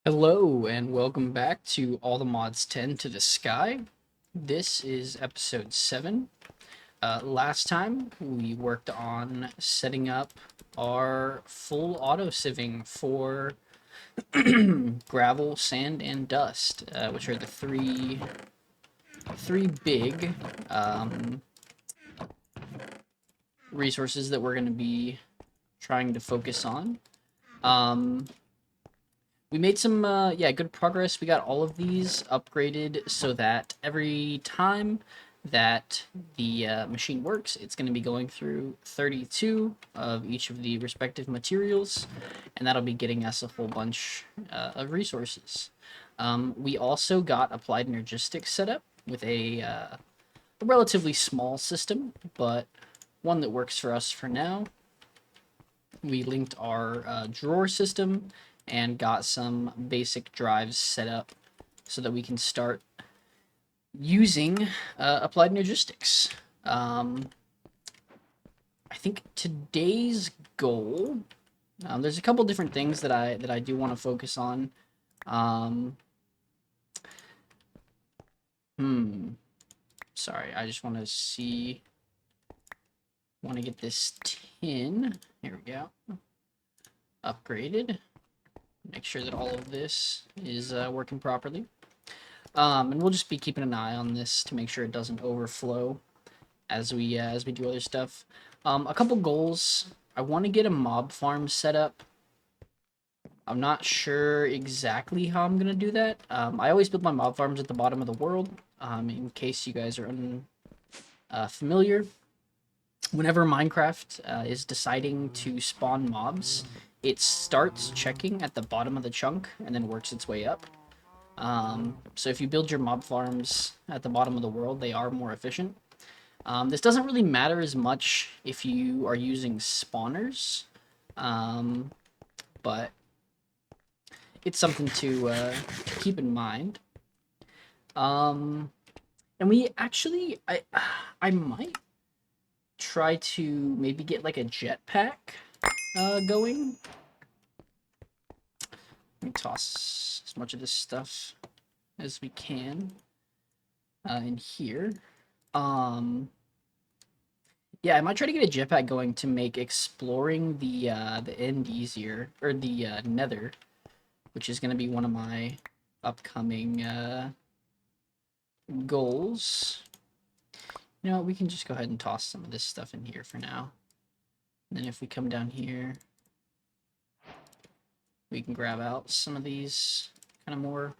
Hello and welcome back to All the Mods 10 to the Sky. This is episode 7. Last time we worked on setting up our full auto sieving for gravel, sand, and dust, which are the three big resources that we're going to be trying to focus on. We made some, good progress. We got all of these upgraded so that every time that the machine works, it's going to be going through 32 of each of the respective materials, and that'll be getting us a whole bunch of resources. We also got applied energistics set up with a relatively small system, but one that works for us for now. We linked our drawer system and got some basic drives set up so that we can start using applied energistics. I think today's goal. There's a couple different things that I do want to focus on. Sorry, I just want to see. Want to get this tin. Here we go. Upgraded. Make sure that all of this is working properly. And we'll just be keeping an eye on this to make sure it doesn't overflow as we do other stuff. A couple goals. I want to get a mob farm set up. I'm not sure exactly how I'm gonna do that. I always build my mob farms at the bottom of the world. In case you guys are unfamiliar, whenever Minecraft is deciding to spawn mobs, it starts checking at the bottom of the chunk and then works its way up. So if you build your mob farms at the bottom of the world, they are more efficient. This doesn't really matter as much if you are using spawners, but it's something to keep in mind. And we actually, I might try to maybe get like a jetpack going. Let me toss as much of this stuff as we can in here. Yeah, I might try to get a jetpack going to make exploring the end easier, or the nether, which is going to be one of my upcoming goals. You know, we can just go ahead and toss some of this stuff in here for now. And then if we come down here, we can grab out some of these kind of more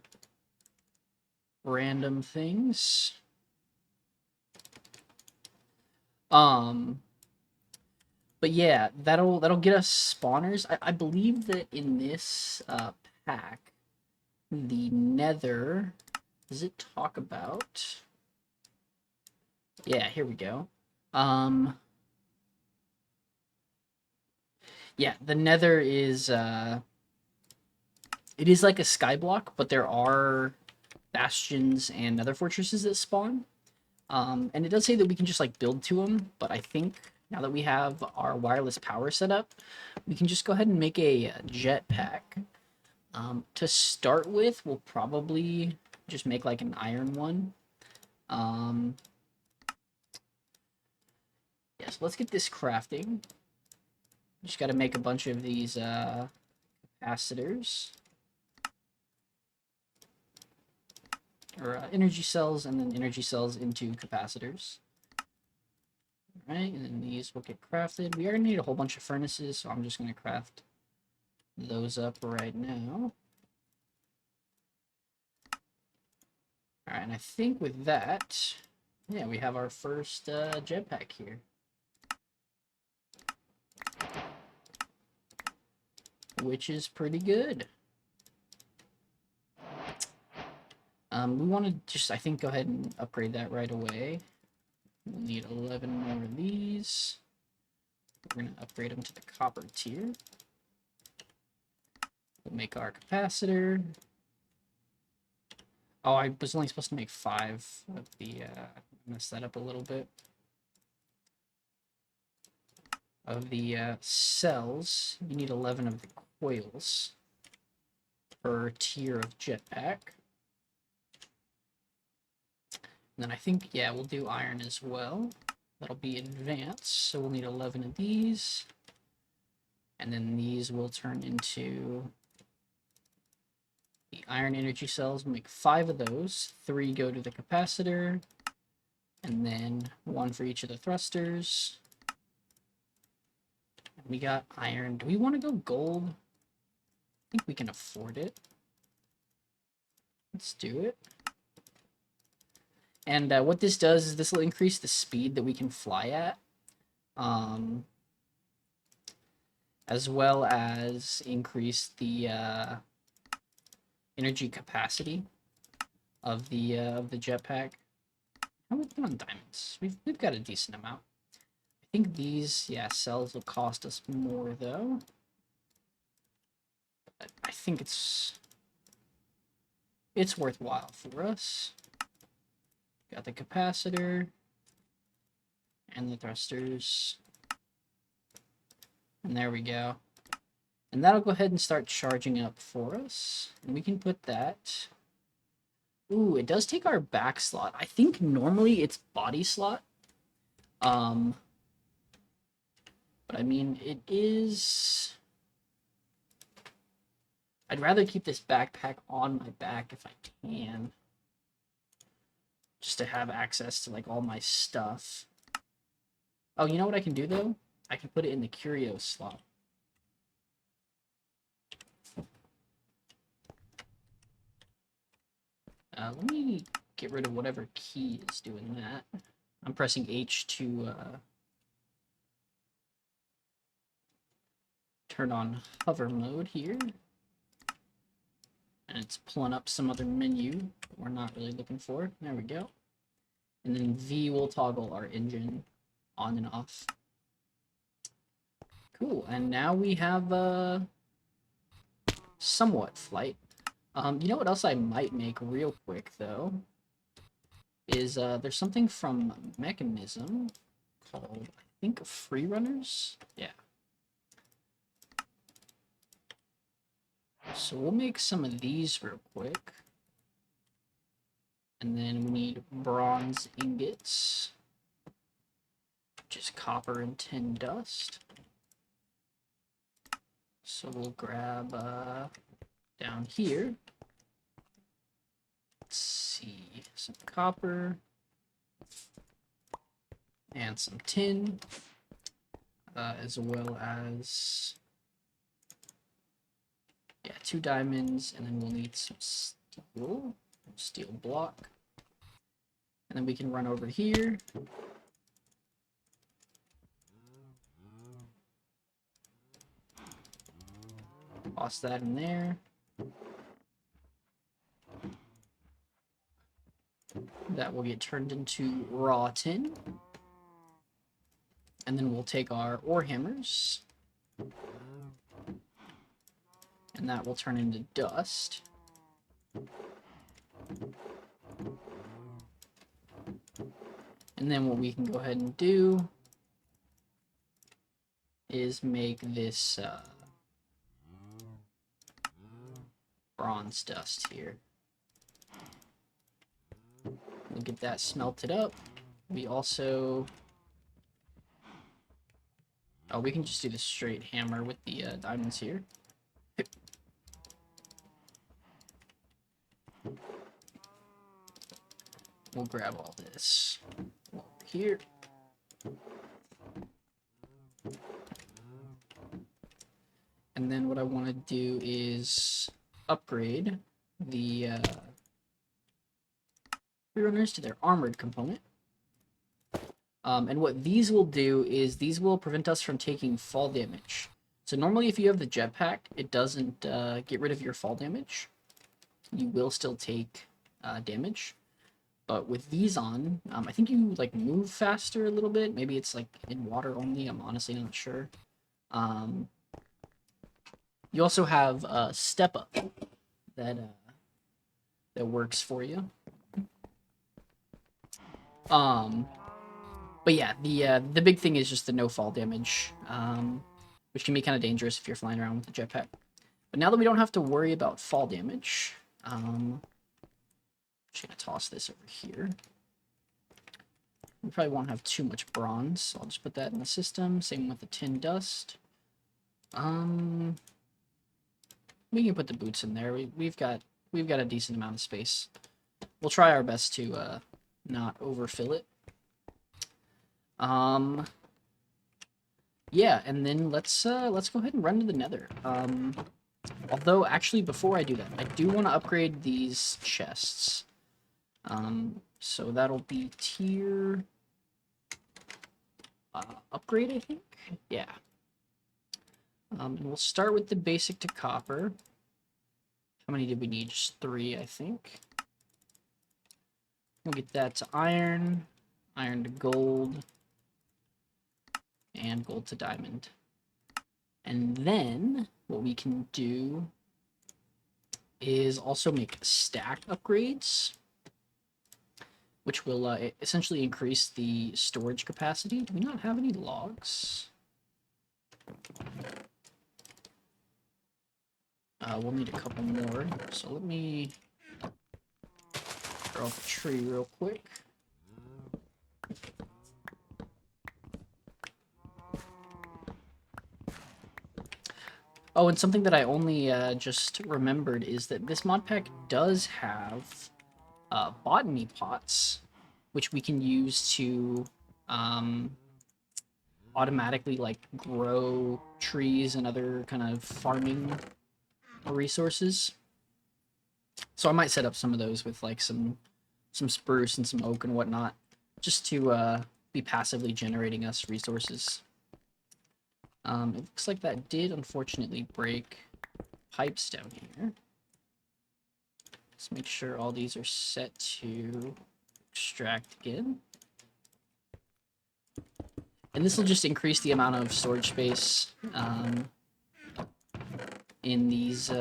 random things. But yeah, that'll get us spawners. I believe that in this pack, the nether, does it talk about? Yeah, here we go. Yeah, the nether is it is like a skyblock, but there are bastions and nether fortresses that spawn. And it does say that we can just like build to them, but I think now that we have our wireless power set up, we can just go ahead and make a jetpack. To start with, we'll probably just make like an iron one. Yes, let's get this crafting. Just got to make a bunch of these capacitors. Or energy cells, and then energy cells into capacitors. Alright, and then these will get crafted. We are going to need a whole bunch of furnaces, so I'm just going to craft those up right now. Alright, and I think with that, yeah, we have our first jetpack here. Which is pretty good. We want to just, I think, go ahead and upgrade that right away. We'll need 11 more of these. We're going to upgrade them to the copper tier. We'll make our capacitor. Oh, I was only supposed to make 5 of the, messed that up a little bit. Of the cells, you need 11 of the coils. per tier of jetpack. And then I think, yeah, we'll do iron as well. That'll be advanced, so we'll need 11 of these. And then these will turn into the iron energy cells. We'll make 5 of those. 3 go to the capacitor, and then 1 for each of the thrusters. And we got iron. Do we want to go gold? I think we can afford it. Let's do it. And what this does is this will increase the speed that we can fly at, as well as increase the energy capacity of the jetpack. How are we doing on diamonds? We've got a decent amount. I think these, yeah, cells will cost us more though. But I think it's worthwhile for us. Got the capacitor and the thrusters. And there we go. And that'll go ahead and start charging up for us. And we can put that. Ooh, it does take our back slot. I think normally it's body slot. But I mean, it is... I'd rather keep this backpack on my back if I can. Just to have access to, like, all my stuff. Oh, you know what I can do, though? I can put it in the curio slot. Let me get rid of whatever key is doing that. I'm pressing H to turn on hover mode here. And it's pulling up some other menu that we're not really looking for. There we go. And then V will toggle our engine on and off. Cool, and now we have somewhat flight. You know what else I might make real quick, though? Is there's something from Mechanism called, I think, Free Runners? Yeah. So we'll make some of these real quick. And then we need bronze ingots, which is copper and tin dust. So we'll grab down here. Let's see, some copper and some tin, as well as, yeah, 2 diamonds, and then we'll need some steel block. And then we can run over here. Toss that in there. That will get turned into raw tin. And then we'll take our ore hammers. And that will turn into dust. And then what we can go ahead and do is make this bronze dust here. We'll get that smelted up. We also... Oh, we can just do the straight hammer with the diamonds here. We'll grab all this over here. And then what I want to do is upgrade the runners to their armored component. And what these will do is these will prevent us from taking fall damage. So normally if you have the jetpack, it doesn't get rid of your fall damage. You will still take damage. But with these on, I think you like move faster a little bit. Maybe it's like in water only. I'm honestly not sure. You also have step up that works for you. But yeah, the big thing is just the no fall damage, which can be kind of dangerous if you're flying around with the jetpack. But now that we don't have to worry about fall damage, I'm just gonna toss this over here. We probably won't have too much bronze, so I'll just put that in the system. Same with the tin dust. We can put the boots in there. We've got a decent amount of space. We'll try our best to not overfill it. Yeah, and then let's go ahead and run to the Nether. Although actually before I do that, I do want to upgrade these chests. So that'll be tier upgrade, I think. Yeah. And we'll start with the basic to copper. How many did we need? Just 3, I think. We'll get that to iron, iron to gold, and gold to diamond. And then what we can do is also make stack upgrades, which will essentially increase the storage capacity. Do we not have any logs? We'll need a couple more. So let me throw off a tree real quick. Oh, and something that I only just remembered is that this mod pack does have botany pots, which we can use to automatically like grow trees and other kind of farming resources. So I might set up some of those with like some spruce and some oak and whatnot, just to be passively generating us resources. It looks like that did unfortunately break pipes down here. Let's make sure all these are set to extract again. And this will just increase the amount of storage space in these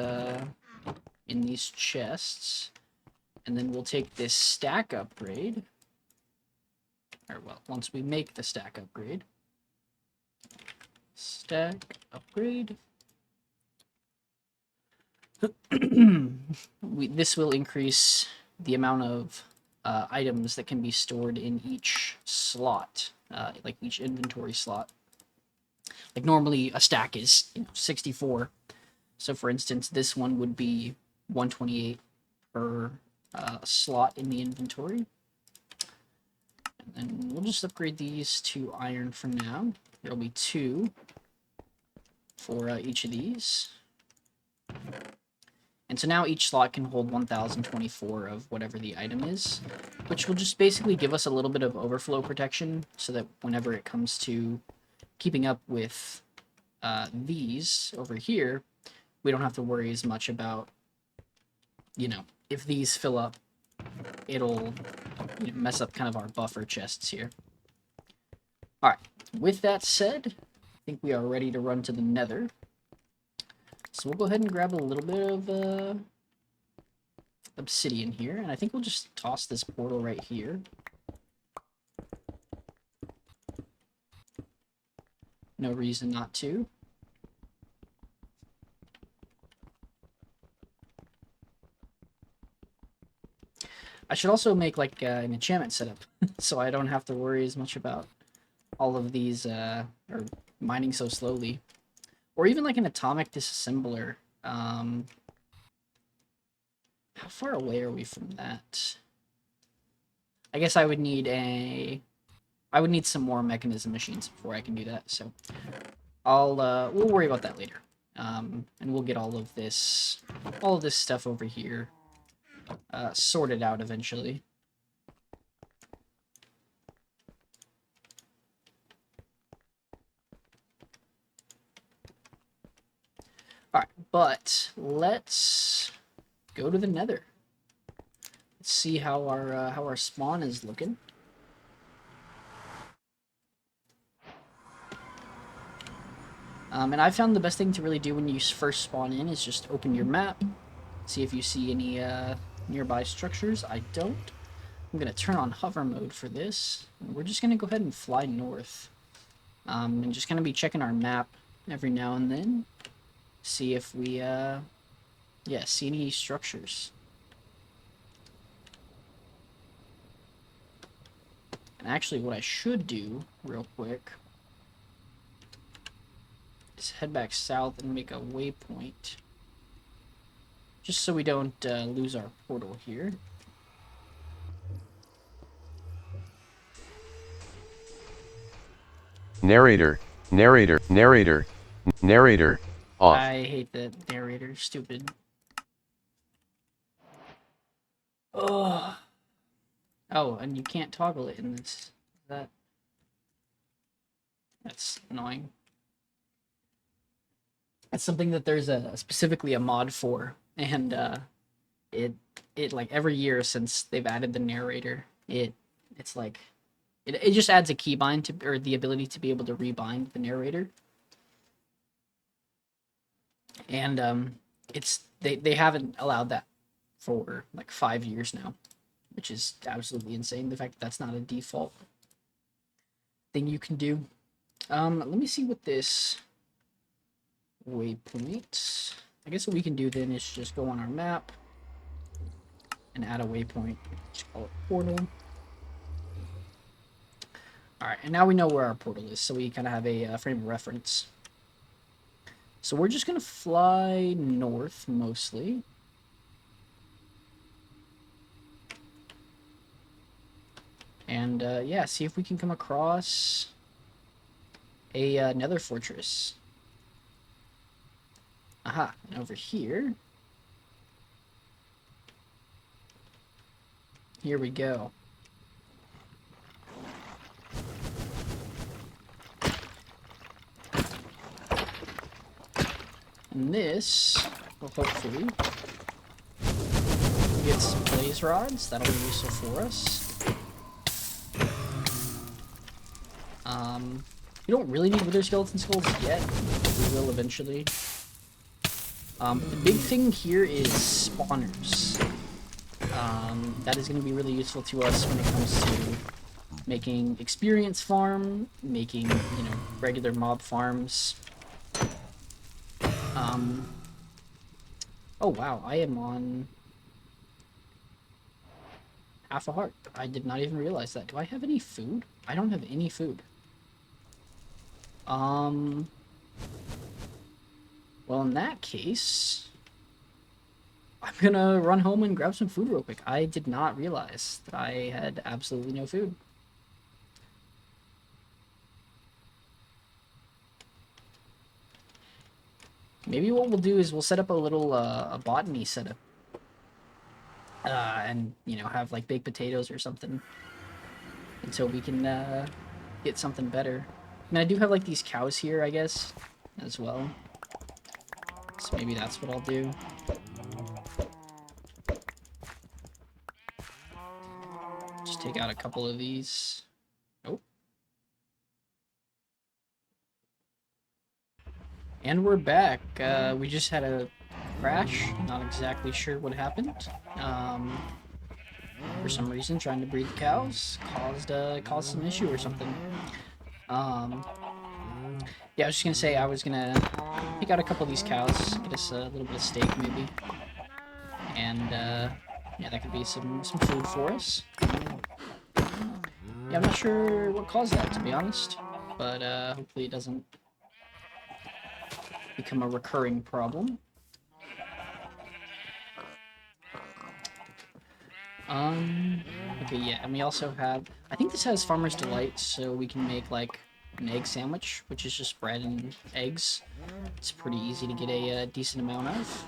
chests. And then we'll take this stack upgrade. Or well, once we make the stack upgrade. Stack upgrade. This will increase the amount of items that can be stored in each slot, like each inventory slot. Like normally a stack is 64. So for instance, this one would be 128 per slot in the inventory. And then we'll just upgrade these to iron for now. There'll be 2 for each of these. And so now each slot can hold 1024 of whatever the item is, which will just basically give us a little bit of overflow protection so that whenever it comes to keeping up with these over here, we don't have to worry as much about, if these fill up, it'll mess up kind of our buffer chests here. All right, with that said, I think we are ready to run to the Nether. So we'll go ahead and grab a little bit of obsidian here, and I think we'll just toss this portal right here. No reason not to. I should also make like an enchantment setup, so I don't have to worry as much about all of these, or mining so slowly. Or even like an atomic disassembler. How far away are we from that? I guess I would need some more mechanism machines before I can do that, so we'll worry about that later. And we'll get all of this stuff over here sorted out eventually. All right, but let's go to the Nether. Let's see how our spawn is looking. And I found the best thing to really do when you first spawn in is just open your map, see if you see any nearby structures. I don't. I'm gonna turn on hover mode for this. We're just gonna go ahead and fly north, and just gonna be checking our map every now and then. see if we, yeah, see any structures. And actually, what I should do, real quick, is head back south and make a waypoint. Just so we don't lose our portal here. Narrator, narrator, narrator, narrator, off. I hate the narrator, stupid. Ugh. Oh, and you can't toggle it in this. That's annoying. That's something that there's specifically a mod for, and it like every year since they've added the narrator, it's like it just adds a keybind to, or the ability to be able to rebind the narrator. And they haven't allowed that for like 5 years now, which is absolutely insane. The fact that that's not a default thing you can do. Let me see what this waypoint. I guess what we can do then is just go on our map and add a waypoint. Just call it portal. Alright, and now we know where our portal is, so we kind of have a frame of reference. So we're just going to fly north, mostly. And, yeah, see if we can come across a nether fortress. Aha, and over here... Here we go. And this will hopefully get some blaze rods. That'll be useful for us. We don't really need wither skeleton skulls yet. We will eventually. The big thing here is spawners. That is going to be really useful to us when it comes to making experience farm, making, you know, regular mob farms. Oh wow, I am on half a heart. I did not even realize that. Do I have any food? I don't have any food. Well, in that case, I'm gonna run home and grab some food real quick. I did not realize that I had absolutely no food. Maybe what we'll do is we'll set up a little a botany setup. And, you know, have like baked potatoes or something until we can get something better. I mean, I do have like these cows here, I guess, as well. So maybe that's what I'll do. Just take out a couple of these. Oh. And we're back. We just had a crash. Not exactly sure what happened. For some reason, trying to breed the cows caused some issue or something. Yeah, I was just gonna say I was gonna pick out a couple of these cows, get us a little bit of steak maybe, and yeah, that could be some food for us. Yeah, I'm not sure what caused that, to be honest, but hopefully it doesn't become a recurring problem. Okay, yeah, and we also have, I think this has Farmer's Delight, so we can make, like, an egg sandwich, which is just bread and eggs. It's pretty easy to get a decent amount of.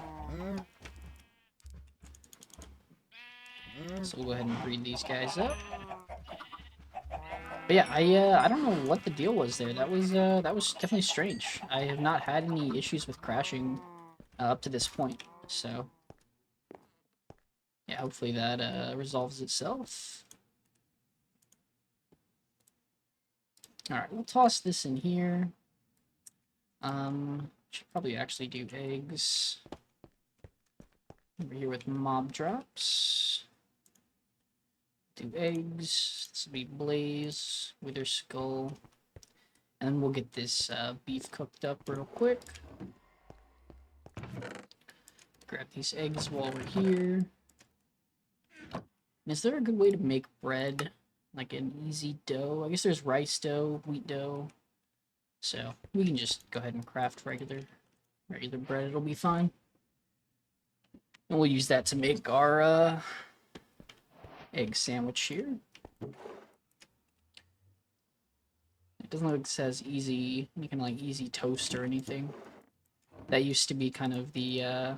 So we'll go ahead and breed these guys up. But yeah, I don't know what the deal was there. That was definitely strange. I have not had any issues with crashing up to this point, so yeah, hopefully that resolves itself. Alright, we'll toss this in here. Should probably actually do eggs. Over here with mob drops. Do eggs. This will be blaze, wither skull. And then we'll get this beef cooked up real quick. grab these eggs while we're here. Is there a good way to make bread? Like an easy dough? I guess there's rice dough, wheat dough. So we can just go ahead and craft regular bread. It'll be fine. And we'll use that to make our egg sandwich here. It doesn't look like it says easy, any kind of like easy toast or anything. That used to be kind of the, I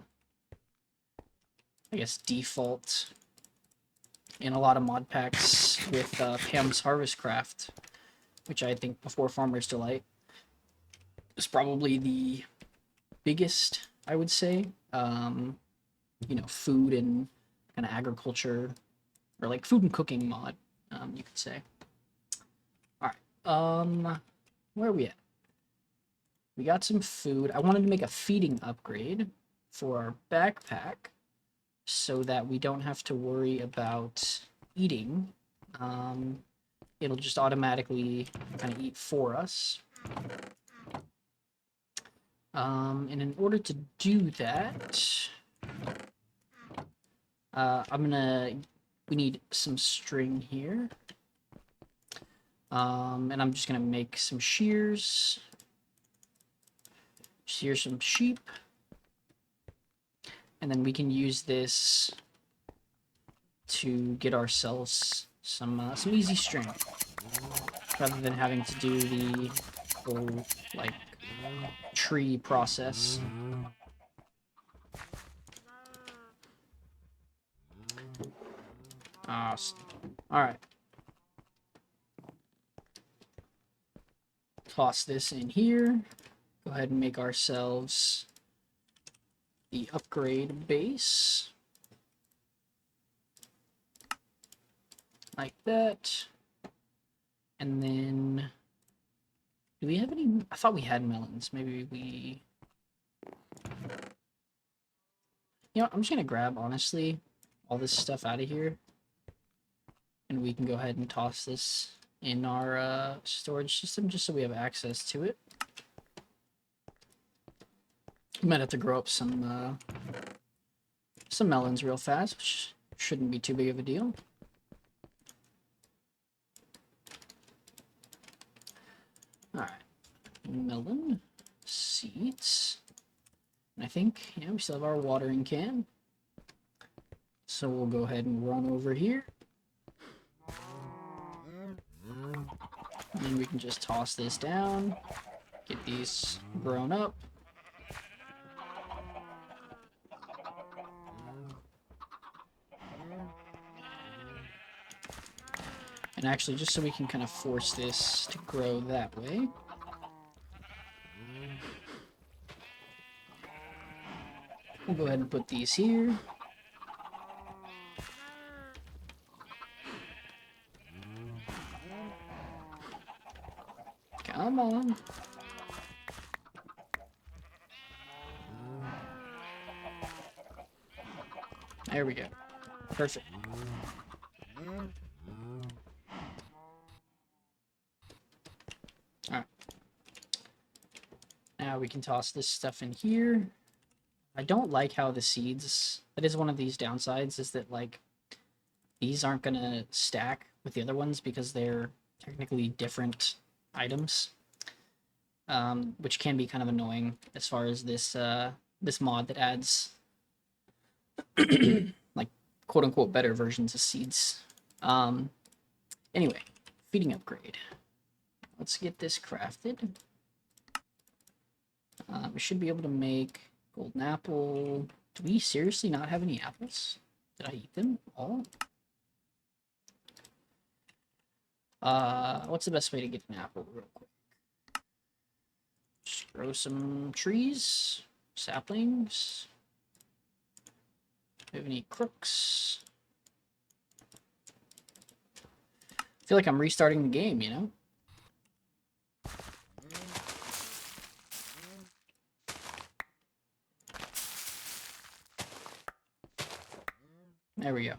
guess, default in a lot of mod packs with Pam's Harvest Craft, which I think before Farmer's Delight is probably the biggest, I would say, you know, food and kind of agriculture, or like food and cooking mod, you could say. All right, where are we at? We got some food. I wanted to make a feeding upgrade for our backpack so that we don't have to worry about eating. It'll just automatically kind of eat for us. And in order to do that, we need some string here. And I'm just gonna make some shears. Shear some sheep. And then we can use this to get ourselves some easy string, rather than having to do the whole, like, tree process. Awesome. Alright. Toss this in here. Go ahead and make ourselves the upgrade base. Like that. And then... do we have any... I thought we had melons. Maybe we... You know, I'm just gonna grab, honestly, all this stuff out of here. And we can go ahead and toss this in our storage system just so we have access to it. We might have to grow up some melons real fast, which shouldn't be too big of a deal. Alright. Melon. Seeds. And I think, yeah, we still have our watering can. So we'll go ahead and run over here. And then we can just toss this down. Get these grown up. And actually, just so we can kind of force this to grow that way. We'll go ahead and put these here. Come on. There we go. Perfect. Alright. Now we can toss this stuff in here. I don't like how the seeds... that is one of these downsides, is that, like, these aren't gonna stack with the other ones because they're technically different items. Which can be kind of annoying as far as this, this mod that adds, like, quote-unquote better versions of seeds. Anyway, feeding upgrade. Let's get this crafted. We should be able to make golden apple. Do we seriously not have any apples? Did I eat them all? What's the best way to get an apple real quick? Just grow some trees, saplings. Do we have any crooks? I feel like I'm restarting the game, you know? There we go.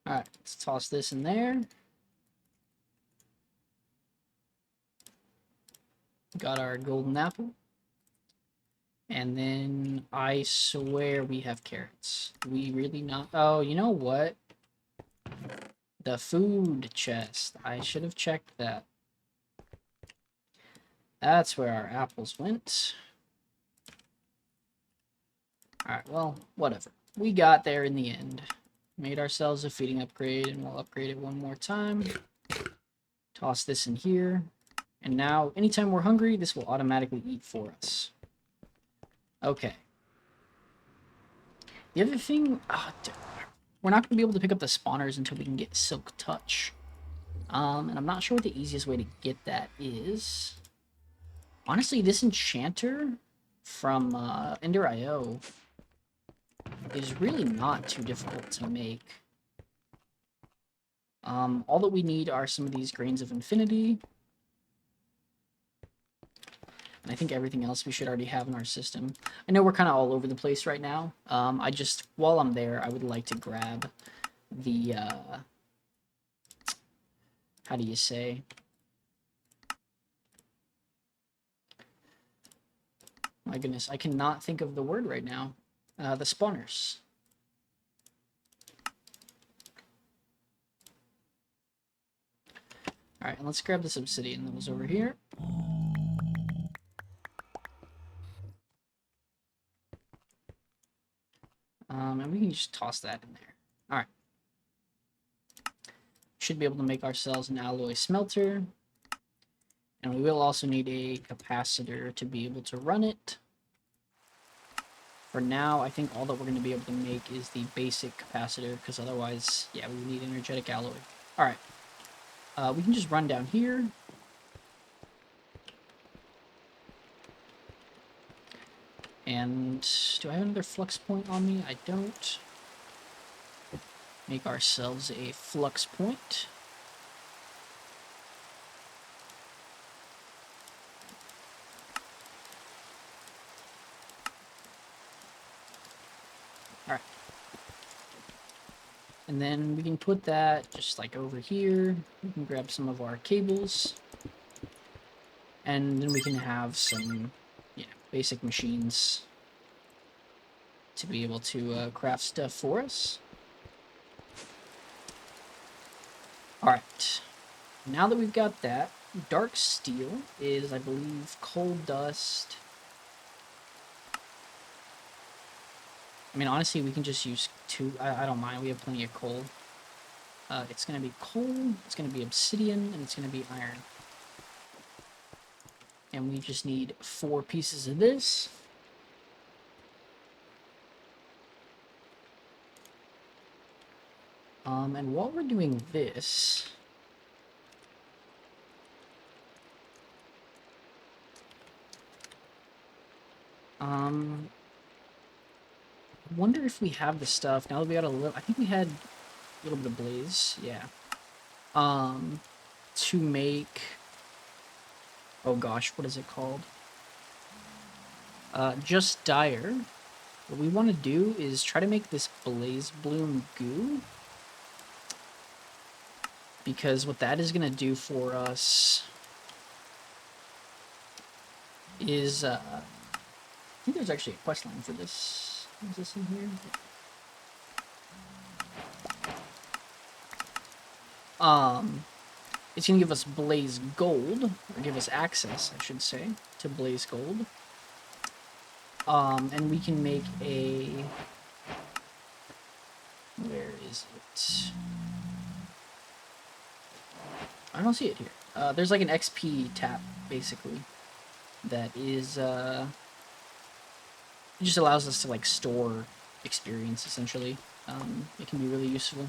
Alright, let's toss this in there. Got our golden apple. And then I swear we have carrots. We really not. Oh, you know what? The food chest. I should have checked that. That's where our apples went. Alright, well, whatever. We got there in the end. Made ourselves a feeding upgrade, and we'll upgrade it one more time. Toss this in here. And now, anytime we're hungry, this will automatically eat for us. Okay. The other thing... we're not going to be able to pick up the spawners until we can get Silk Touch. And I'm not sure what the easiest way to get that is. Honestly, this enchanter from Ender.io is really not too difficult to make. All that we need are some of these grains of infinity. And I think everything else we should already have in our system. I know we're kind of all over the place right now. While I'm there, I would like to grab the, how do you say? My goodness, I cannot think of the word right now. The spawners. Alright, and let's grab this obsidian that was over here. And we can just toss that in there. Alright. Should be able to make ourselves an alloy smelter. And we will also need a capacitor to be able to run it. For now, I think all that we're going to be able to make is the basic capacitor, because otherwise, yeah, we would need energetic alloy. Alright. We can just run down here. And do I have another flux point on me? I don't. Make ourselves a flux point. Alright. And then we can put that just like over here. We can grab some of our cables. And then we can have some, basic machines to be able to craft stuff for us. Alright. Now that we've got that, dark steel is, I believe, coal dust. I mean, honestly, we can just use two. I don't mind. We have plenty of coal. It's going to be coal, it's going to be obsidian, and it's going to be iron. And we just need 4 pieces of this. And while we're doing this... I wonder if we have the stuff, now that we got a little... I think we had a little bit of blaze, yeah. To make... Oh gosh, what is it called? Just Dire. What we want to do is try to make this blaze bloom goo. Because what that is going to do for us is, I think there's actually a questline for this. Is this in here? It's going to give us blaze gold, or give us access, I should say, to blaze gold. And we can make a... Where is it? I don't see it here. There's like an XP tap, basically, that is, it just allows us to, like, store experience, essentially. It can be really useful.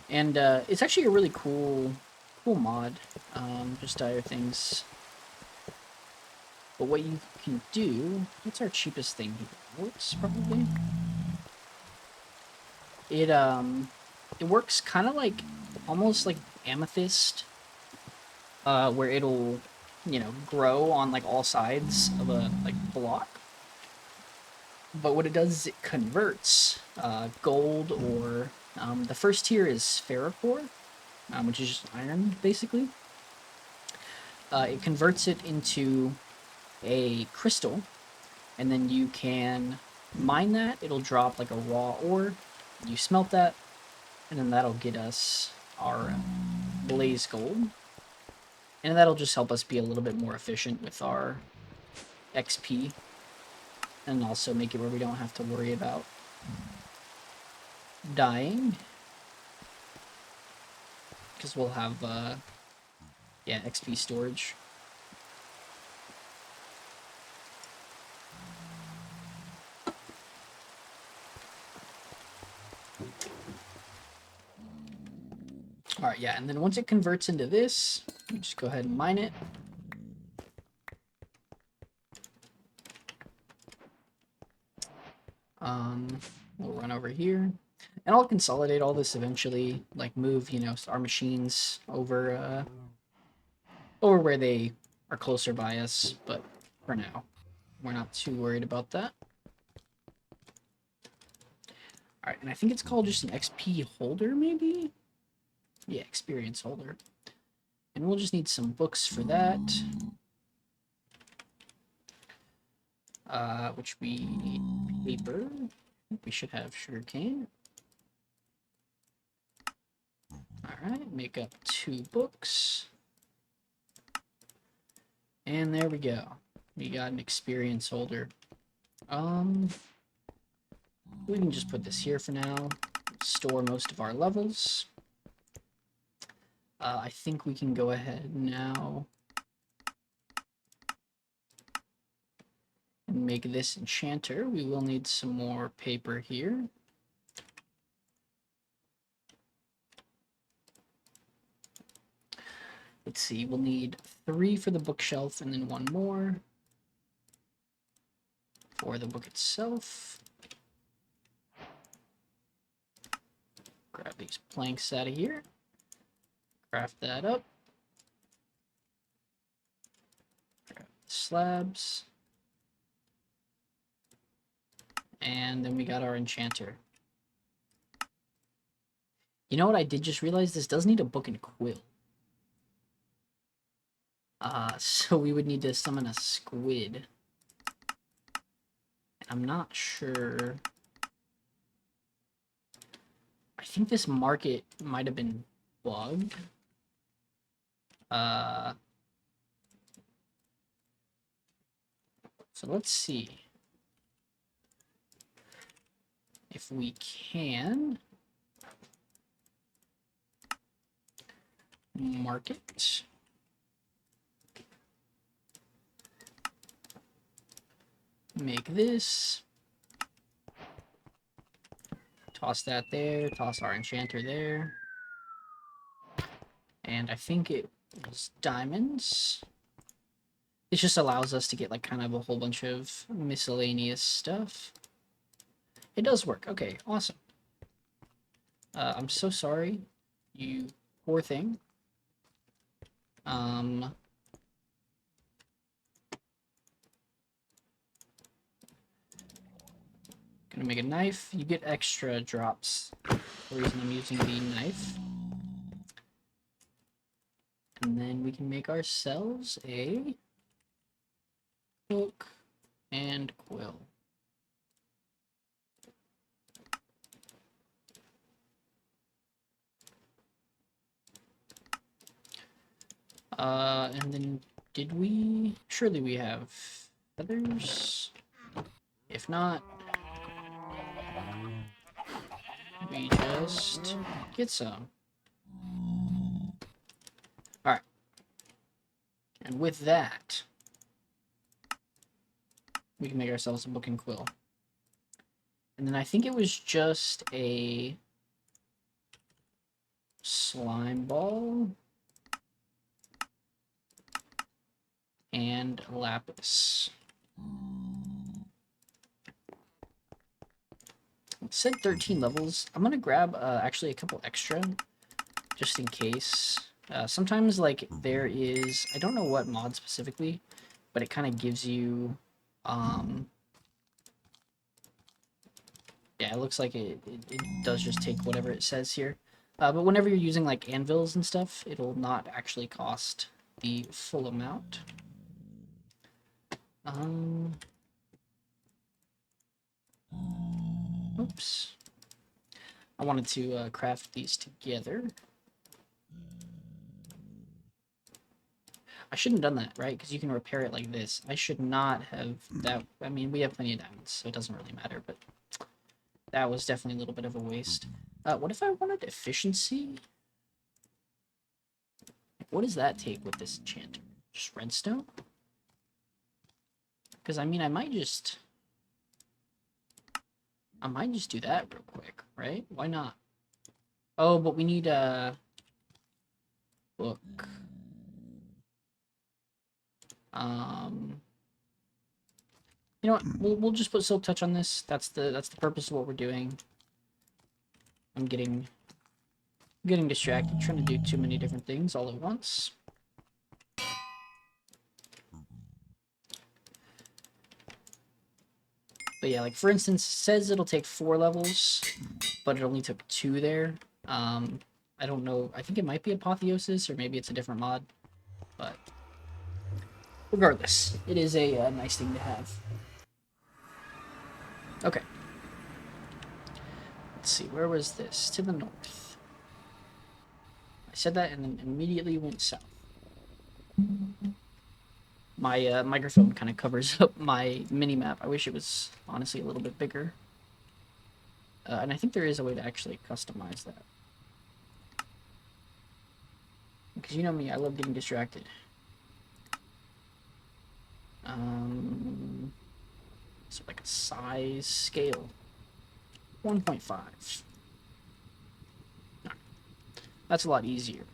And, it's actually a really cool mod, just dire things. But what you can do, what's our cheapest thing here? Works, probably? It works kind of like, almost like amethyst, where it'll, grow on, like, all sides of a, like, block. But what it does is it converts gold, or, the first tier is ferrocore, which is just iron, basically. it converts it into a crystal, and then you can mine that. It'll drop like a raw ore. You smelt that, and then that'll get us our blaze gold. And that'll just help us be a little bit more efficient with our XP, and also make it where we don't have to worry about dying, because we'll have yeah, XP storage. All right, yeah, and then once it converts into this, you just go ahead and mine it. We'll run over here, and I'll consolidate all this eventually, like move, you know, our machines over over where they are closer by us, but for now, we're not too worried about that. All right, and I think it's called just an XP holder, maybe? Yeah, experience holder. And we'll just need some books for that. Which we need paper. We should have sugarcane. Alright, make up 2 books. And there we go. We got an experience holder. We can just put this here for now. Store most of our levels. I think we can go ahead now and make this enchanter. We will need some more paper here. Let's see, we'll need 3 for the bookshelf and then 1 more for the book itself. Grab these planks out of here. Craft that up. Grab the slabs. And then we got our enchanter. You know what, I did just realize this does need a book and quill. So we would need to summon a squid. I'm not sure. I think this market might have been bugged. So let's see if we can market. Make this. Toss that there. Toss our enchanter there. And I think it was diamonds. It just allows us to get like kind of a whole bunch of miscellaneous stuff. It does work. Okay, awesome. I'm so sorry, you poor thing. Gonna make a knife. You get extra drops. The reason I'm using the knife. And then we can make ourselves a book and quill. And then did we? Surely we have feathers. If not, we just get some. Alright. And with that, we can make ourselves a book and quill. And then I think it was just a slime ball and lapis. It said 13 levels. I'm gonna grab actually a couple extra just in case. Sometimes like there is, I don't know what mod specifically, but it kind of gives you yeah, it looks like it does just take whatever it says here. But whenever you're using like anvils and stuff, it'll not actually cost the full amount. Oops. I wanted to craft these together. I shouldn't have done that, right? Because you can repair it like this. I should not have that. I mean, we have plenty of diamonds, so it doesn't really matter, but that was definitely a little bit of a waste. What if I wanted efficiency? What does that take with this enchanter? Just redstone? Because, I mean, I might just do that real quick, right? Why not? Oh, but we need a book. You know what? We'll just put silk touch on this. That's the purpose of what we're doing. I'm getting distracted trying to do too many different things all at once. But yeah, like for instance, it says it'll take 4 levels, but it only took 2 there. I don't know. I think it might be Apotheosis, or maybe it's a different mod. But regardless, it is a nice thing to have. Okay. Let's see, where was this? To the north. I said that and then immediately went south. My microphone kind of covers up my mini-map. I wish it was honestly a little bit bigger. And I think there is a way to actually customize that. Because you know me, I love getting distracted. So like a size scale. 1.5. That's a lot easier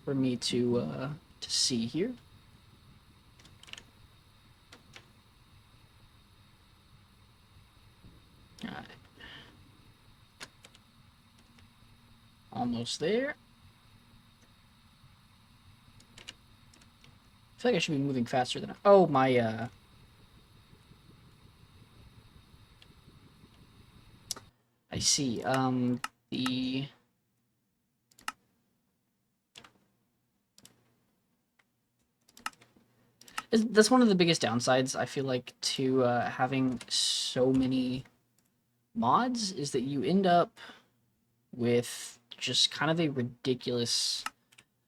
for me to see here. Alright. Almost there. I feel like I should be moving faster than oh, my I see. That's one of the biggest downsides, I feel like, to having so many mods, is that you end up with just kind of a ridiculous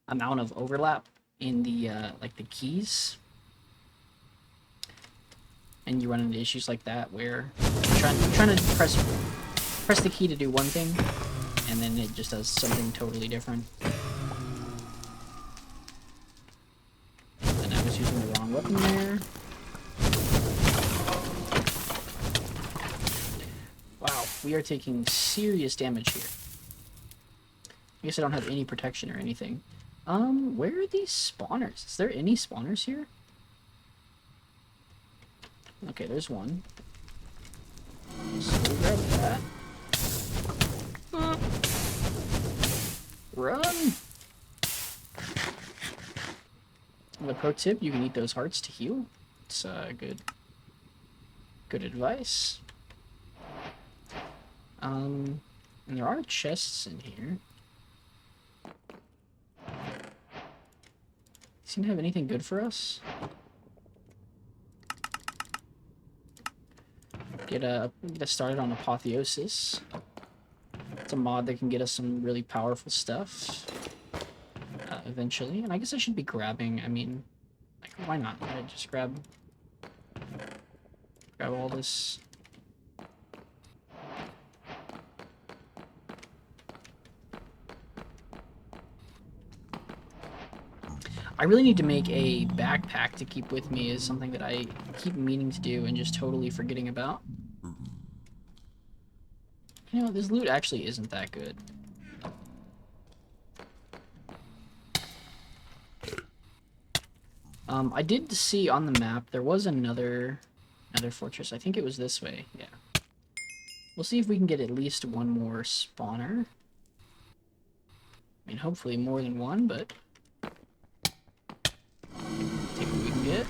amount of overlap in the like the keys, and you run into issues like that where you're trying to press the key to do one thing, and then it just does something totally different. And I was using the wrong weapon there. Wow, we are taking serious damage here. I guess I don't have any protection or anything. Where are these spawners? Is there any spawners here? Okay, there's one. So we'll grab that. Run! The pro tip, you can eat those hearts to heal. It's good advice. And there are chests in here. Seem to have anything good for us? Get us started on Apotheosis. It's a mod that can get us some really powerful stuff eventually. And I guess I should be grabbing, I mean, like, why not? I just grab all this. I really need to make a backpack to keep with me, is something that I keep meaning to do and just totally forgetting about. You know, this loot actually isn't that good. I did see on the map there was another fortress. I think it was this way. Yeah. We'll see if we can get at least one more spawner. I mean, hopefully more than one, but take what we can get.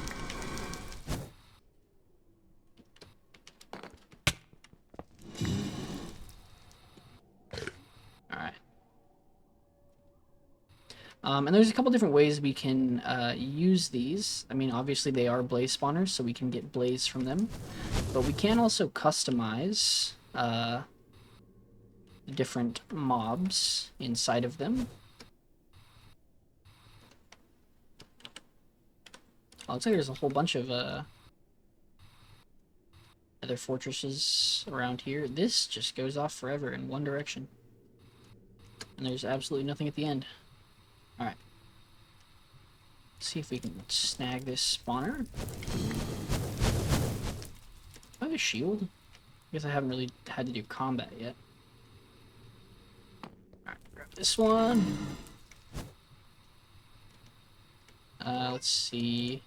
And there's a couple different ways we can use these. I mean, obviously they are blaze spawners, so we can get blaze from them. But we can also customize different mobs inside of them. Oh, looks like there's a whole bunch of other fortresses around here. This just goes off forever in one direction. And there's absolutely nothing at the end. Alright. Let's see if we can snag this spawner. Do I have a shield? I guess I haven't really had to do combat yet. Alright, grab this one. Let's see.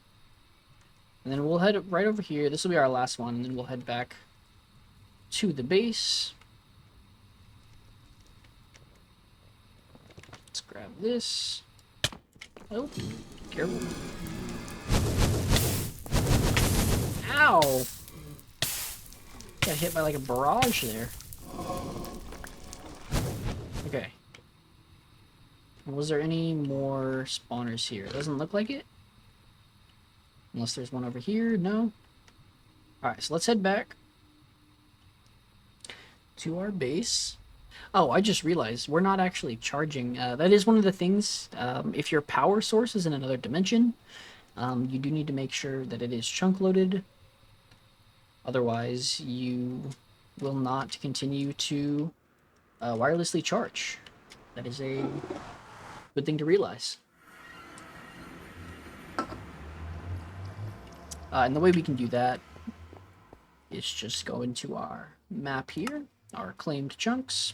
And then we'll head right over here. This will be our last one, and then we'll head back to the base. Let's grab this. Oh, careful. Ow! Got hit by like a barrage there. Okay. Was there any more spawners here? It doesn't look like it. Unless there's one over here. No. Alright, so let's head back to our base. Oh, I just realized we're not actually charging. That is one of the things. If your power source is in another dimension, you do need to make sure that it is chunk loaded. Otherwise, you will not continue to wirelessly charge. That is a good thing to realize. And the way we can do that is just go into our map here, our claimed chunks.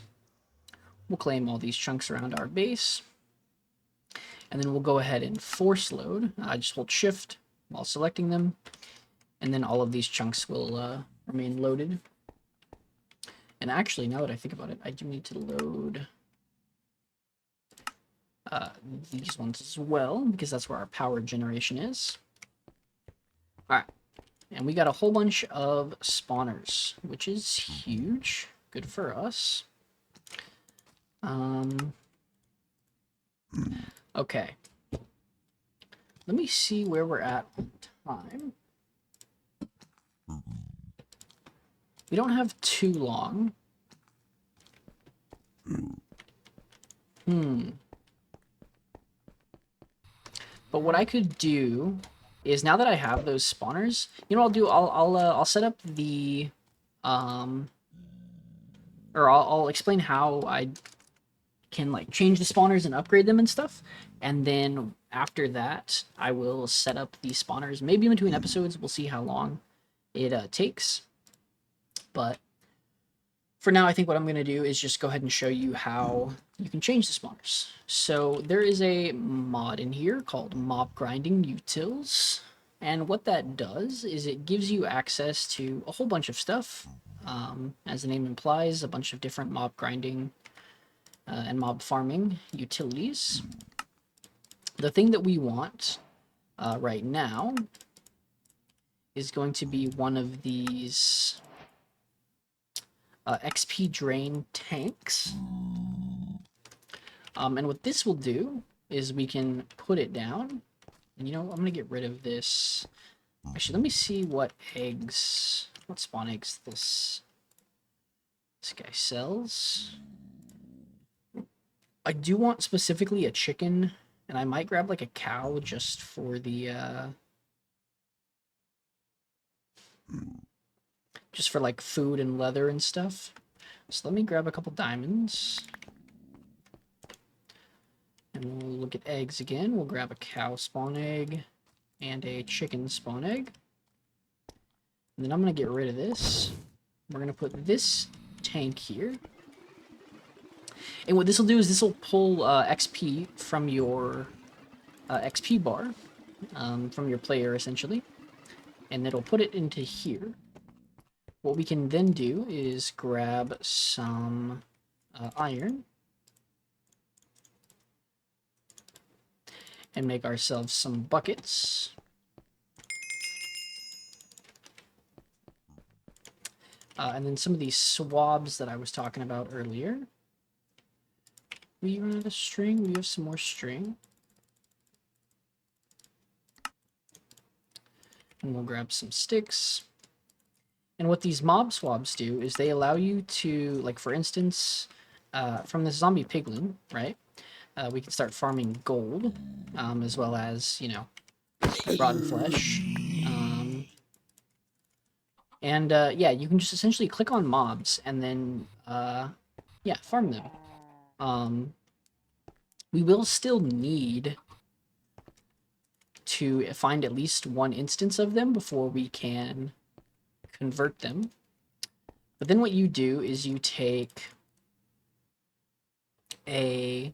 We'll claim all these chunks around our base. And then we'll go ahead and force load. Just hold shift while selecting them. And then all of these chunks will remain loaded. And actually, now that I think about it, I do need to load these ones as well, because that's where our power generation is. Alright, and we got a whole bunch of spawners, which is huge. Good for us. Okay. Let me see where we're at on time. We don't have too long. But what I could do is, now that I have those spawners, you know what I'll do? I'll set up the or I'll explain how I can like change the spawners and upgrade them and stuff, and then after that I will set up the spawners. Maybe in between episodes we'll see how long it takes, but for now I think what I'm going to do is just go ahead and show you how you can change the spawners. So there is a mod in here called Mob Grinding Utils, and what that does is it gives you access to a whole bunch of stuff. As the name implies, a bunch of different mob grinding and mob farming utilities. The thing that we want right now is going to be one of these XP drain tanks. And what this will do is we can put it down. And you know, I'm going to get rid of this. Actually, let me see what spawn eggs this guy sells. I do want specifically a chicken, and I might grab like a cow just for the just for like food and leather and stuff. So let me grab a couple diamonds. And we'll look at eggs again. We'll grab a cow spawn egg and a chicken spawn egg. And then I'm going to get rid of this. We're going to put this tank here. And what this will do is this will pull XP from your XP bar, from your player essentially. And it'll put it into here. What we can then do is grab some iron. And make ourselves some buckets. And then some of these swabs that I was talking about earlier. We run out of string. We have some more string. And we'll grab some sticks. And what these mob swabs do is they allow you to, like, for instance, from the zombie piglin, right? We can start farming gold, as well as, you know, rotten flesh. Yeah, you can just essentially click on mobs and then, yeah, farm them. We will still need to find at least one instance of them before we can convert them. But then what you do is you take a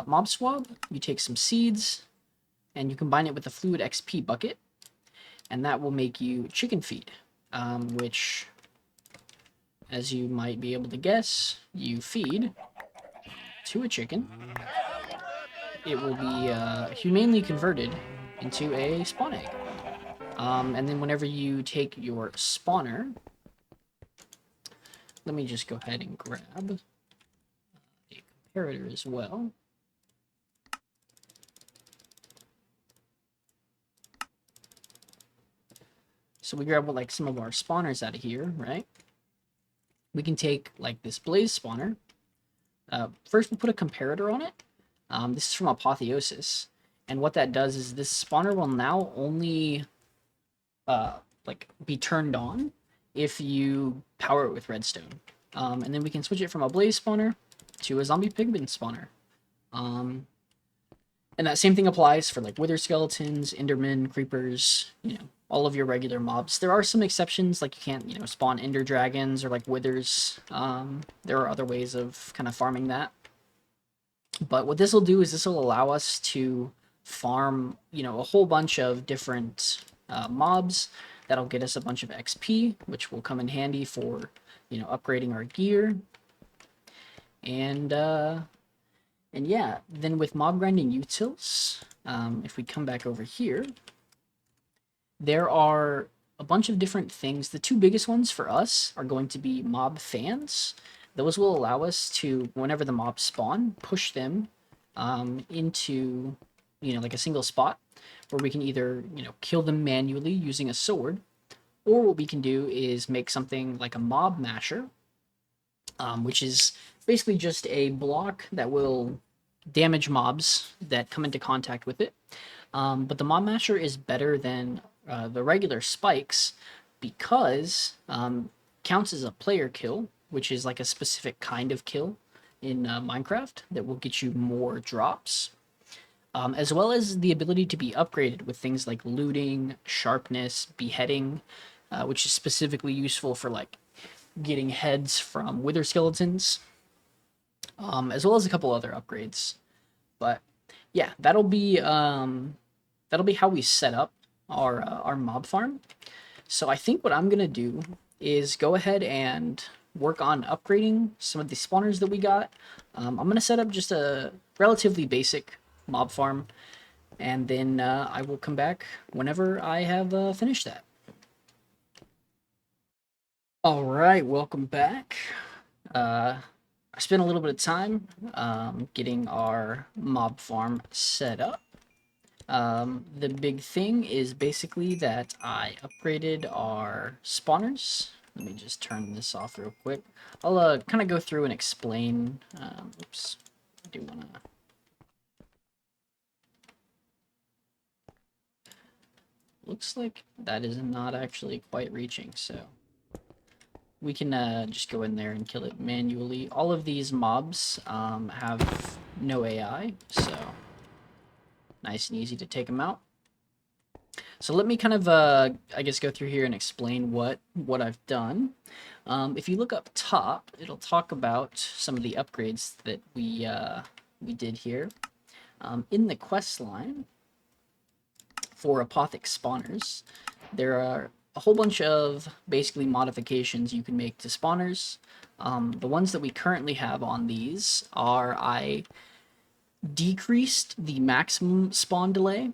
mob swab, you take some seeds, and you combine it with the fluid XP bucket, and that will make you chicken feed, which, as you might be able to guess, you feed to a chicken. It will be humanely converted into a spawn egg. And then whenever you take your spawner, let me just go ahead and grab a comparator as well. So we grab like some of our spawners out of here, right? We can take like this blaze spawner. First we'll put a comparator on it. This is from Apotheosis. And what that does is this spawner will now only like be turned on if you power it with redstone. And then we can switch it from a blaze spawner to a zombie pigman spawner. And that same thing applies for like wither skeletons, endermen, creepers, you know, all of your regular mobs. There are some exceptions, like you can't, you know, spawn ender dragons or like withers. There are other ways of kind of farming that. But what this will do is this will allow us to farm, you know, a whole bunch of different mobs. That'll get us a bunch of XP, which will come in handy for, you know, upgrading our gear. And yeah, then with mob grinding utils, if we come back over here, there are a bunch of different things. The two biggest ones for us are going to be mob fans. Those will allow us to, whenever the mobs spawn, push them into, you know, like a single spot where we can either, you know, kill them manually using a sword, or what we can do is make something like a mob masher, which is basically just a block that will damage mobs that come into contact with it. But the mob masher is better than the regular spikes because counts as a player kill, which is like a specific kind of kill in Minecraft that will get you more drops, as well as the ability to be upgraded with things like looting, sharpness, beheading, which is specifically useful for like getting heads from wither skeletons, as well as a couple other upgrades. But yeah, that'll be how we set up our mob farm. So I think what I'm gonna do is go ahead and work on upgrading some of the spawners that we got. I'm gonna set up just a relatively basic mob farm, and then I will come back whenever I have finished that. All right, welcome back. I spent a little bit of time getting our mob farm set up. The big thing is basically that I upgraded our spawners. Let me just turn this off real quick. I'll kind of go through and explain. Oops, I do want to. Looks like that is not actually quite reaching, so we can just go in there and kill it manually. All of these mobs have no AI, so nice and easy to take them out. So let me kind of, I guess, go through here and explain what I've done. If you look up top, it'll talk about some of the upgrades that we did here. In the quest line for Apothic spawners, there are a whole bunch of basically modifications you can make to spawners. The ones that we currently have on these are I decreased the maximum spawn delay.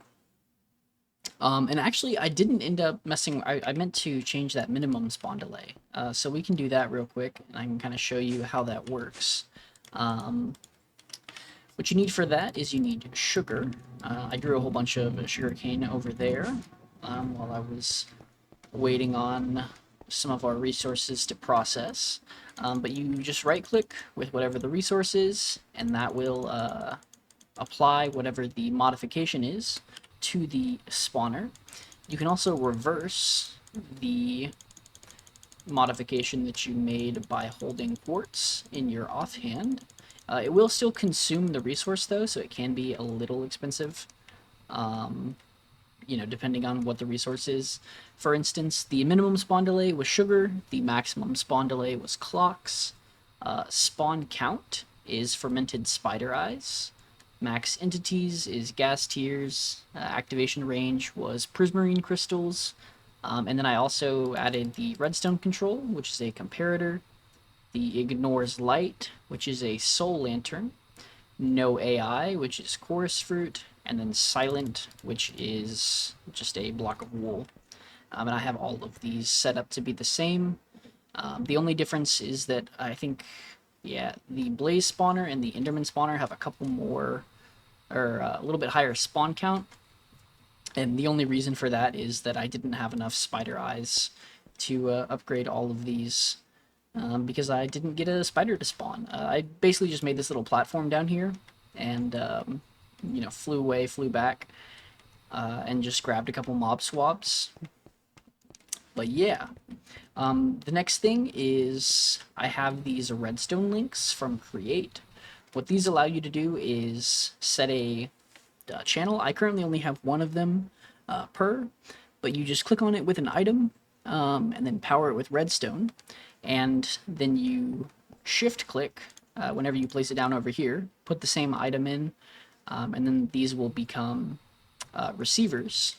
And actually, I didn't end up messing. I meant to change that minimum spawn delay. So we can do that real quick, and I can kind of show you how that works. What you need for that is you need sugar. I grew a whole bunch of sugar cane over there. while I was waiting on some of our resources to process. But you just right click with whatever the resource is, and that will apply whatever the modification is to the spawner. You can also reverse the modification that you made by holding quartz in your offhand. It will still consume the resource though, so it can be a little expensive. You know, depending on what the resource is. For instance, the minimum spawn delay was sugar, the maximum spawn delay was clocks, spawn count is fermented spider eyes, max entities is gas tears, activation range was prismarine crystals, and then I also added the redstone control, which is a comparator, the ignores light, which is a soul lantern, no AI, which is chorus fruit, and then silent, which is just a block of wool. And I have all of these set up to be the same. The only difference is that I think, yeah, the blaze spawner and the enderman spawner have a couple more, or a little bit higher spawn count. And the only reason for that is that I didn't have enough spider eyes to upgrade all of these. Because I didn't get a spider to spawn. I basically just made this little platform down here, and you know, flew away, flew back, and just grabbed a couple mob swabs. But yeah, the next thing is I have these redstone links from Create. What these allow you to do is set a channel. I currently only have one of them per, but you just click on it with an item, and then power it with redstone. And then you shift click whenever you place it down over here, put the same item in, and then these will become receivers.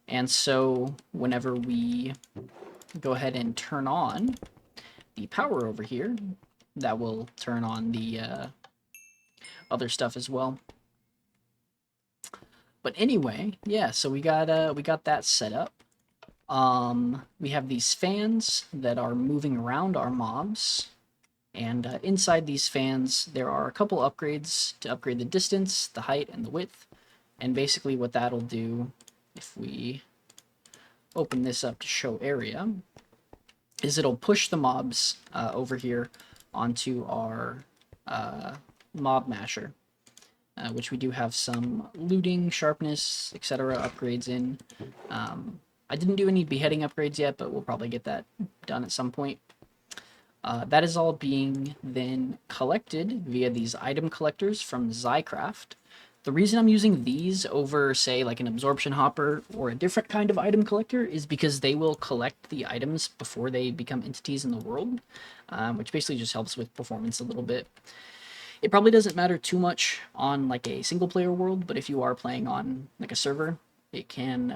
And so whenever we go ahead and turn on the power over here, that will turn on the other stuff as well. But anyway, yeah, so we got that set up. We have these fans that are moving around our mobs, and inside these fans there are a couple upgrades to upgrade the distance, the height, and the width. And basically what that'll do, if we open this up to show area, is it'll push the mobs over here onto our mob masher, which we do have some looting, sharpness, etc. upgrades in. I didn't do any beheading upgrades yet, but we'll probably get that done at some point. That is all being then collected via these item collectors from Zycraft. The reason I'm using these over, say, like an absorption hopper or a different kind of item collector is because they will collect the items before they become entities in the world, which basically just helps with performance a little bit. It probably doesn't matter too much on like a single player world, but if you are playing on like a server, it can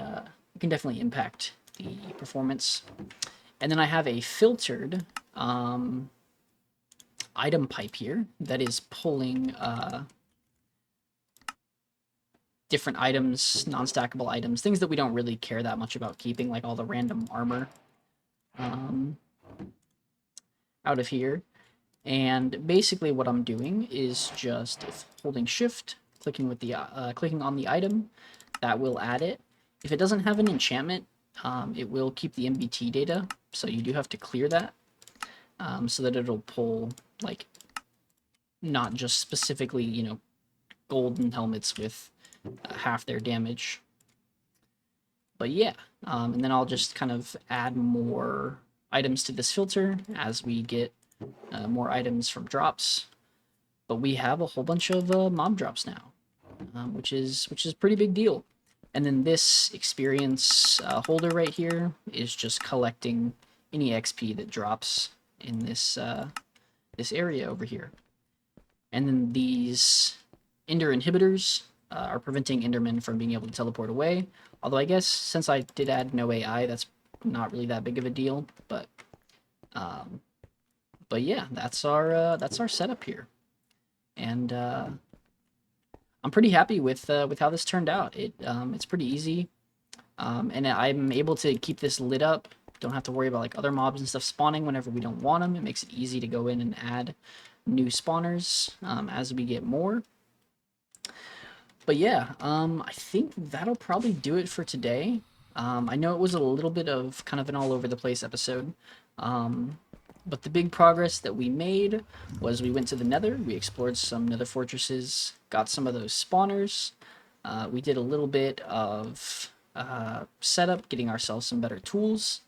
definitely impact the performance. And then I have a filtered item pipe here that is pulling different items, non-stackable items, things that we don't really care that much about keeping, like all the random armor out of here. And basically what I'm doing is just holding shift, clicking with the clicking on the item, that will add it. If it doesn't have an enchantment, it will keep the MBT data, so you do have to clear that, so that it'll pull, like, not just specifically, you know, golden helmets with half their damage. But yeah, and then I'll just kind of add more items to this filter as we get more items from drops. But we have a whole bunch of mob drops now, which is a pretty big deal. And then this experience holder right here is just collecting any XP that drops in this this area over here. And then these Ender inhibitors are preventing Endermen from being able to teleport away. Although I guess since I did add no AI, that's not really that big of a deal. But yeah, that's our setup here, and I'm pretty happy with how this turned out. It's pretty easy, and I'm able to keep this lit up. Don't have to worry about like other mobs and stuff spawning whenever we don't want them. It makes it easy to go in and add new spawners as we get more. But yeah, I think that'll probably do it for today. I know it was a little bit of kind of an all over the place episode, but the big progress that we made was we went to the Nether, we explored some Nether fortresses, got some of those spawners. We did a little bit of setup, getting ourselves some better tools.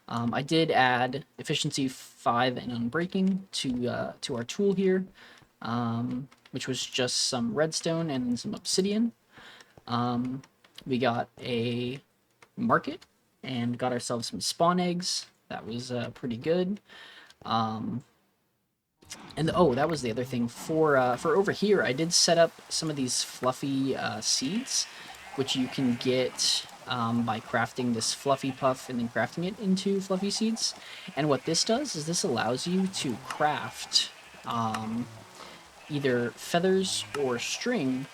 I did add efficiency 5 and unbreaking to our tool here, which was just some redstone and some obsidian. We got a market and got ourselves some spawn eggs. That was pretty good. And oh, that was the other thing for over here. I did set up some of these fluffy seeds, which you can get by crafting this fluffy puff and then crafting it into fluffy seeds. And what this does is this allows you to craft either feathers or string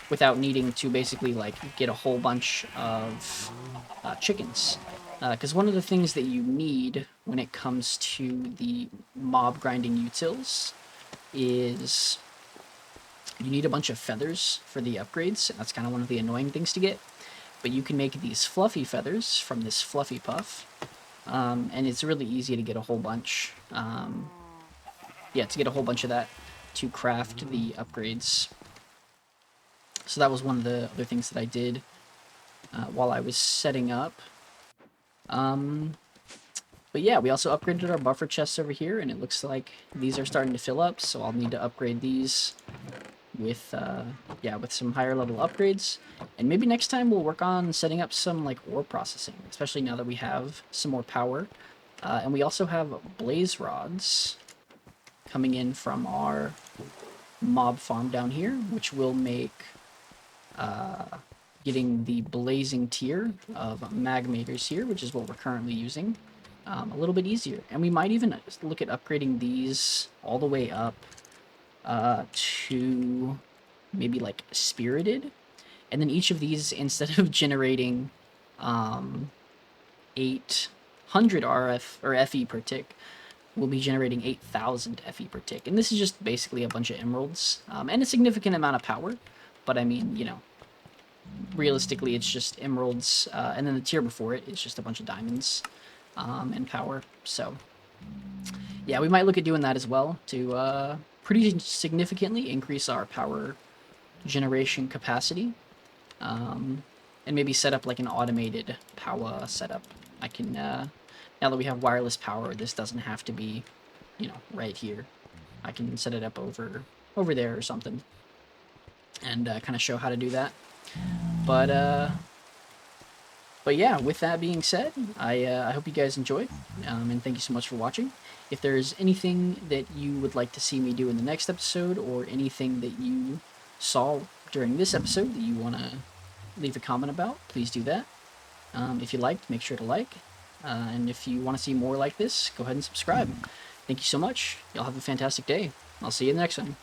without needing to basically like get a whole bunch of chickens. Because one of the things that you need when it comes to the mob grinding utils is you need a bunch of feathers for the upgrades, and that's kind of one of the annoying things to get. But you can make these fluffy feathers from this fluffy puff, and it's really easy to get a whole bunch. Yeah, to get a whole bunch of that to craft the upgrades. So that was one of the other things that I did while I was setting up. But yeah, we also upgraded our buffer chests over here, and it looks like these are starting to fill up, so I'll need to upgrade these with, yeah, with some higher level upgrades. And maybe next time we'll work on setting up some, like, ore processing, especially now that we have some more power. And we also have blaze rods coming in from our mob farm down here, which will make getting the blazing tier of magmators here, which is what we're currently using, a little bit easier. And we might even look at upgrading these all the way up to maybe like spirited. And then each of these, instead of generating 800 RF or FE per tick, will be generating 8,000 FE per tick. And this is just basically a bunch of emeralds and a significant amount of power. But I mean, you know, realistically it's just emeralds, and then the tier before it is just a bunch of diamonds and power. So yeah, we might look at doing that as well to pretty significantly increase our power generation capacity, and maybe set up like an automated power setup. I can now that we have wireless power, this doesn't have to be, you know, right here. I can set it up over there or something, and kind of show how to do that. But yeah, with that being said, I hope you guys enjoyed, and thank you so much for watching. If there's anything that you would like to see me do in the next episode, or anything that you saw during this episode that you want to leave a comment about, please do that. If you liked, make sure to like, and if you want to see more like this, go ahead and subscribe. Thank you so much. Y'all have a fantastic day. I'll see you in the next one.